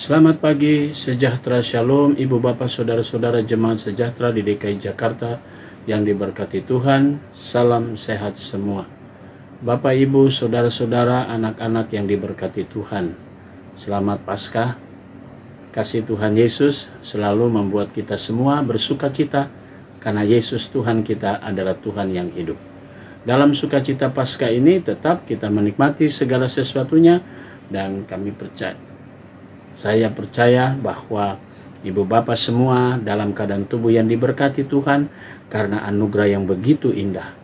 Selamat pagi, sejahtera shalom, ibu bapak saudara-saudara jemaat sejahtera di DKI Jakarta yang diberkati Tuhan. Salam sehat semua. Bapak ibu saudara-saudara, anak-anak yang diberkati Tuhan, selamat Paskah. Kasih Tuhan Yesus selalu membuat kita semua bersuka cita, karena Yesus Tuhan kita adalah Tuhan yang hidup. Dalam sukacita Paskah ini tetap kita menikmati segala sesuatunya, dan saya percaya bahwa ibu bapak semua dalam keadaan tubuh yang diberkati Tuhan karena anugerah yang begitu indah.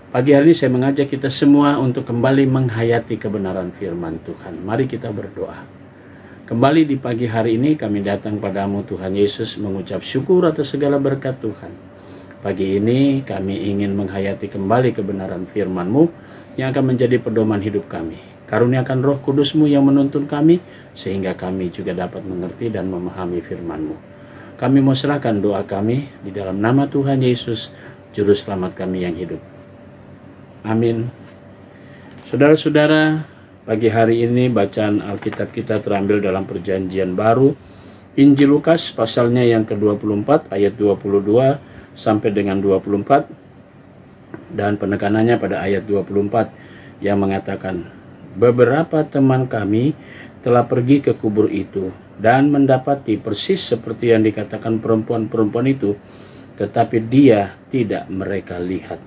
Pagi hari ini saya mengajak kita semua untuk kembali menghayati kebenaran firman Tuhan. Mari kita berdoa. Kembali di pagi hari ini kami datang padamu Tuhan Yesus, mengucap syukur atas segala berkat Tuhan. Pagi ini kami ingin menghayati kembali kebenaran firman-Mu yang akan menjadi pedoman hidup kami. Karuniakan Roh Kudus-Mu yang menuntun kami, sehingga kami juga dapat mengerti dan memahami firman-Mu. Kami mau serahkan doa kami di dalam nama Tuhan Yesus, Juru Selamat kami yang hidup. Amin. Saudara-saudara, pagi hari ini bacaan Alkitab kita terambil dalam Perjanjian Baru, Injil Lukas pasalnya yang ke-24 ayat 22 sampai dengan 24, dan penekanannya pada ayat 24 yang mengatakan, beberapa teman kami telah pergi ke kubur itu dan mendapati persis seperti yang dikatakan perempuan-perempuan itu, tetapi dia tidak mereka lihat.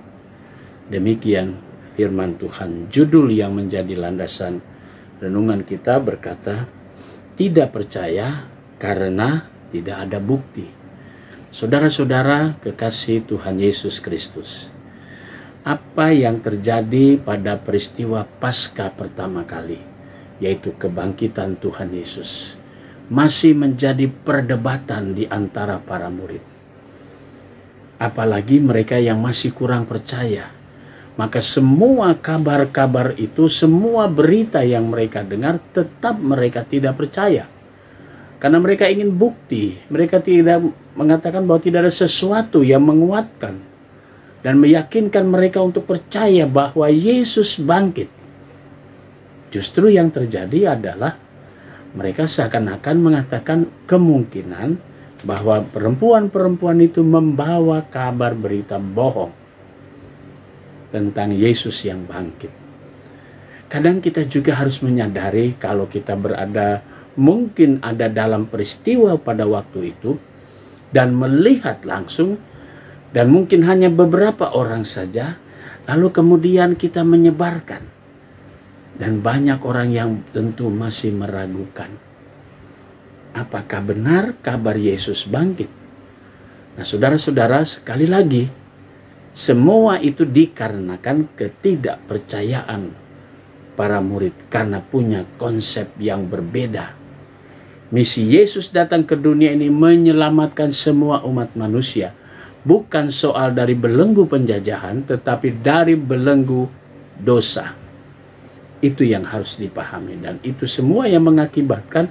Demikian firman Tuhan. Judul yang menjadi landasan renungan kita berkata, tidak percaya karena tidak ada bukti. Saudara-saudara kekasih Tuhan Yesus Kristus, apa yang terjadi pada peristiwa Paskah pertama kali, yaitu kebangkitan Tuhan Yesus, masih menjadi perdebatan di antara para murid. Apalagi mereka yang masih kurang percaya. Maka semua kabar-kabar itu, semua berita yang mereka dengar, tetap mereka tidak percaya. Karena mereka ingin bukti. Mereka tidak mengatakan bahwa tidak ada sesuatu yang menguatkan dan meyakinkan mereka untuk percaya bahwa Yesus bangkit. Justru yang terjadi adalah mereka seakan-akan mengatakan kemungkinan bahwa perempuan-perempuan itu membawa kabar berita bohong tentang Yesus yang bangkit. Kadang kita juga harus menyadari kalau kita mungkin ada dalam peristiwa pada waktu itu dan melihat langsung, dan mungkin hanya beberapa orang saja, lalu kemudian kita menyebarkan. Dan banyak orang yang tentu masih meragukan. Apakah benar kabar Yesus bangkit? Nah saudara-saudara, sekali lagi, semua itu dikarenakan ketidakpercayaan para murid karena punya konsep yang berbeda. Misi Yesus datang ke dunia ini menyelamatkan semua umat manusia. Bukan soal dari belenggu penjajahan, tetapi dari belenggu dosa. Itu yang harus dipahami. Dan itu semua yang mengakibatkan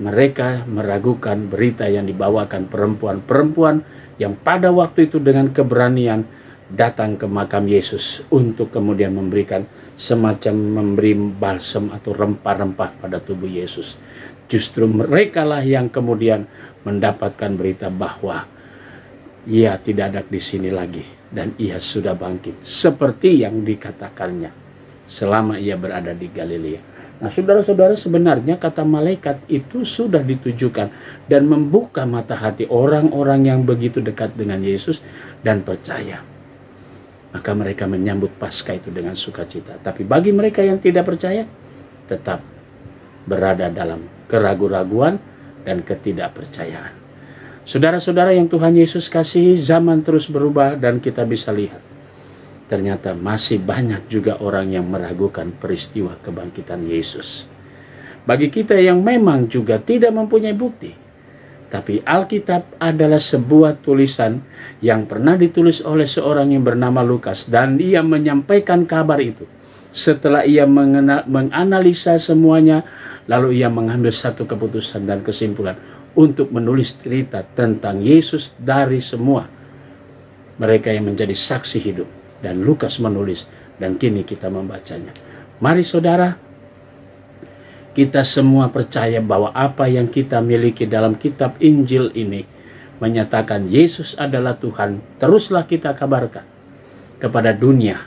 mereka meragukan berita yang dibawakan perempuan-perempuan yang pada waktu itu dengan keberanian datang ke makam Yesus untuk kemudian memberikan semacam memberi balsam atau rempah-rempah pada tubuh Yesus. Justru merekalah yang kemudian mendapatkan berita bahwa ia tidak ada di sini lagi dan ia sudah bangkit seperti yang dikatakannya selama ia berada di Galilea. Nah saudara-saudara, sebenarnya kata malaikat itu sudah ditujukan dan membuka mata hati orang-orang yang begitu dekat dengan Yesus dan percaya. Maka mereka menyambut Paskah itu dengan sukacita. Tapi bagi mereka yang tidak percaya, tetap berada dalam keraguan-raguan dan ketidakpercayaan. Saudara-saudara yang Tuhan Yesus kasihi, zaman terus berubah dan kita bisa lihat. Ternyata masih banyak juga orang yang meragukan peristiwa kebangkitan Yesus. Bagi kita yang memang juga tidak mempunyai bukti, tapi Alkitab adalah sebuah tulisan yang pernah ditulis oleh seorang yang bernama Lukas. Dan ia menyampaikan kabar itu. Setelah ia menganalisa semuanya, lalu ia mengambil satu keputusan dan kesimpulan untuk menulis cerita tentang Yesus dari semua mereka yang menjadi saksi hidup. Dan Lukas menulis, dan kini kita membacanya. Mari saudara, Kita semua percaya bahwa apa yang kita miliki dalam kitab Injil ini menyatakan Yesus adalah Tuhan. Teruslah kita kabarkan kepada dunia,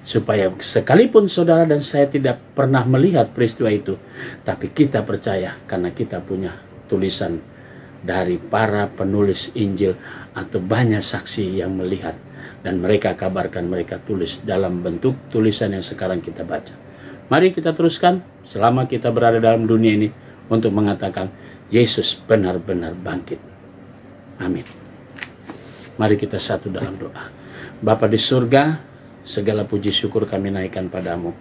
supaya sekalipun saudara dan saya tidak pernah melihat peristiwa itu, tapi kita percaya karena kita punya tulisan dari para penulis Injil atau banyak saksi yang melihat, dan mereka kabarkan, mereka tulis dalam bentuk tulisan yang sekarang kita baca. Mari kita teruskan selama kita berada dalam dunia ini untuk mengatakan Yesus benar-benar bangkit. Amin. Mari kita satu dalam doa. Bapa di surga, segala puji syukur kami naikkan padamu.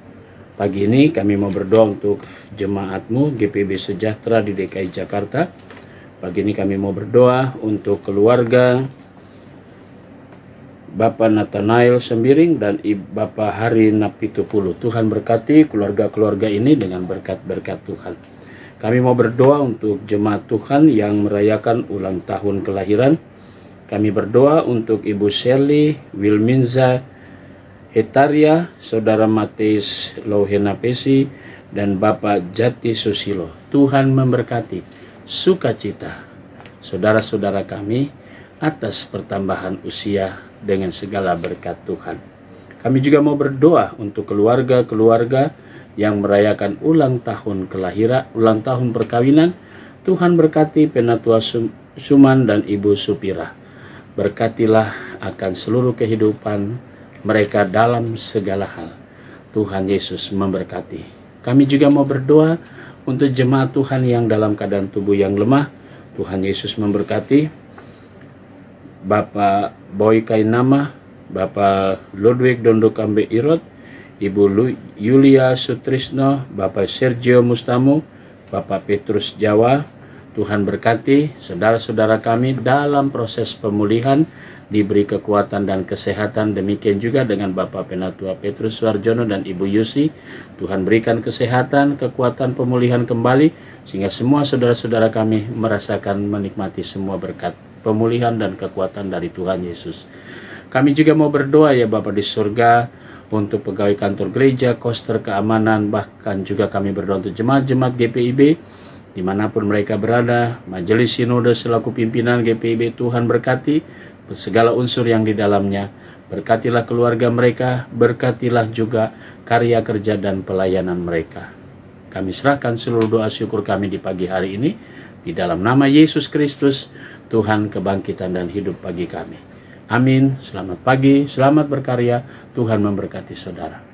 Pagi ini kami mau berdoa untuk jemaatmu GPIB Sejahtera di DKI Jakarta. Pagi ini kami mau berdoa untuk keluarga Bapak Nathanael Sembiring dan Bapak Hari Napitupulu. Tuhan berkati keluarga-keluarga ini dengan berkat-berkat Tuhan. Kami mau berdoa untuk jemaat Tuhan yang merayakan ulang tahun kelahiran. Kami berdoa untuk Ibu Shelly Wilminza Hetaria, Saudara Mateus Louhenapesi, dan Bapak Jati Susilo. Tuhan memberkati sukacita saudara-saudara kami atas pertambahan usia dengan segala berkat Tuhan. Kami juga mau berdoa untuk keluarga-keluarga yang merayakan ulang tahun kelahiran, ulang tahun perkawinan. Tuhan berkati Penatua Suman dan Ibu Supira. Berkatilah akan seluruh kehidupan mereka dalam segala hal. Tuhan Yesus memberkati. Kami juga mau berdoa untuk jemaat Tuhan yang dalam keadaan tubuh yang lemah. Tuhan Yesus memberkati Bapak Boy Kainama, Bapak Ludwig Dondokambe Irot, Ibu Yulia Sutrisno, Bapak Sergio Mustamu, Bapak Petrus Jawa. Tuhan berkati saudara-saudara kami dalam proses pemulihan, diberi kekuatan dan kesehatan. Demikian juga dengan Bapak Penatua Petrus Suarjono dan Ibu Yusi. Tuhan berikan kesehatan, kekuatan, pemulihan kembali, sehingga semua saudara-saudara kami merasakan menikmati semua berkat pemulihan dan kekuatan dari Tuhan Yesus. Kami juga mau berdoa ya Bapa di surga untuk pegawai kantor gereja, koster keamanan, bahkan juga kami berdoa untuk jemaat-jemaat GPIB dimanapun mereka berada, majelis sinode selaku pimpinan GPIB. Tuhan berkati segala unsur yang di dalamnya. Berkatilah keluarga mereka, berkatilah juga karya kerja dan pelayanan mereka. Kami serahkan seluruh doa syukur kami di pagi hari ini di dalam nama Yesus Kristus, Tuhan kebangkitan dan hidup bagi kami. Amin. Selamat pagi, selamat berkarya. Tuhan memberkati saudara.